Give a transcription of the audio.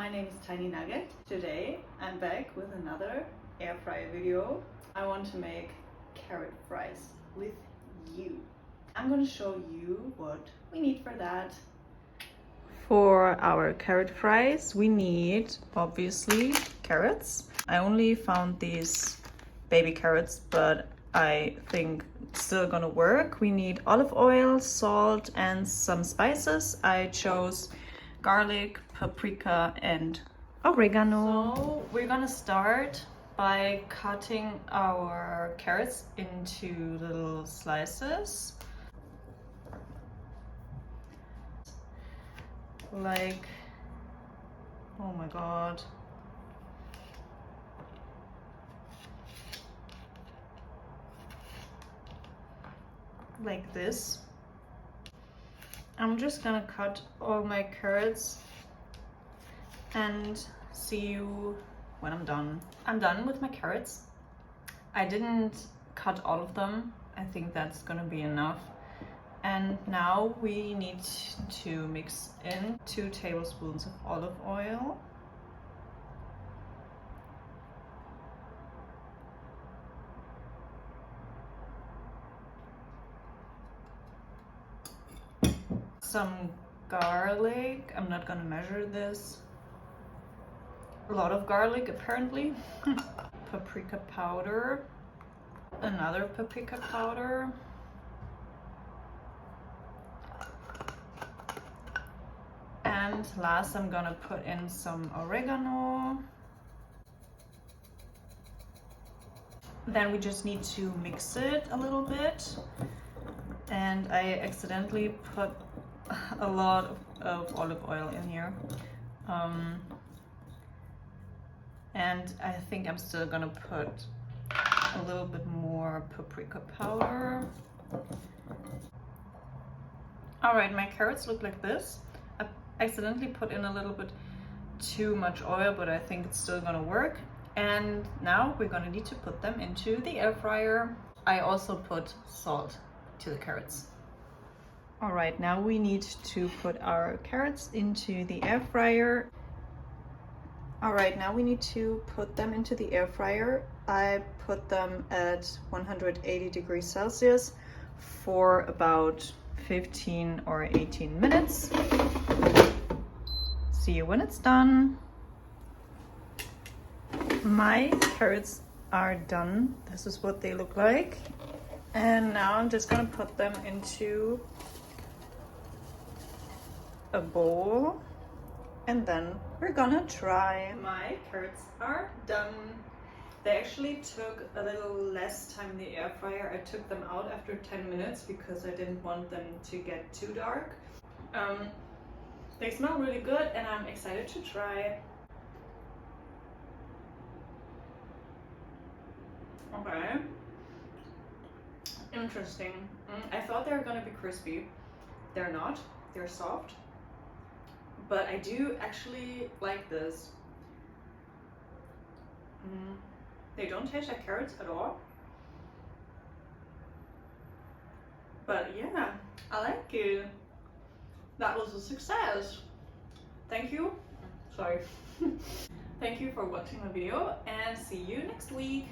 my name is Tiny Nugget. Today I'm back with another air fryer video. I want to make carrot fries with you. I'm gonna show you what we need for that. For our carrot fries we need obviously carrots. I only found these baby carrots, but I think it's still gonna work. We need olive oil, salt and some spices. I chose garlic, paprika and oregano. So we're gonna start by cutting our carrots into little slices. Like, oh my god. Like this. I'm just gonna cut all my carrots and see you when I'm done. I'm done with my carrots. I didn't cut all of them. I think that's gonna be enough. And now we need to mix in 2 tablespoons of olive oil. Some garlic. I'm not gonna measure this. A lot of garlic apparently. Paprika powder. Another paprika powder. And last I'm gonna put in some oregano. Then we just need to mix it a little bit. And I accidentally put a lot of olive oil in here. And I think I'm still gonna put a little bit more paprika powder. All right, my carrots look like this. I accidentally put in a little bit too much oil, but I think it's still gonna work. And now we're gonna need to put them into the air fryer. I also put salt to the carrots. All right, now we need to put our carrots into the air fryer. All right, now we need to put them into the air fryer. I put them at 180 degrees Celsius for about 15 or 18 minutes. See you when it's done. My carrots are done. This is what they look like. And now I'm just gonna put them into a bowl and then we're gonna try. My carrots are done. They actually took a little less time in the air fryer. I took them out after 10 minutes because I didn't want them to get too dark. They smell really good and I'm excited to try. Okay. Interesting. I thought they were gonna be crispy. They're not. They're soft. But I do actually like this. They don't taste like carrots at all. But yeah, I like it. That was a success. Thank you. Sorry. Thank you for watching my video and see you next week.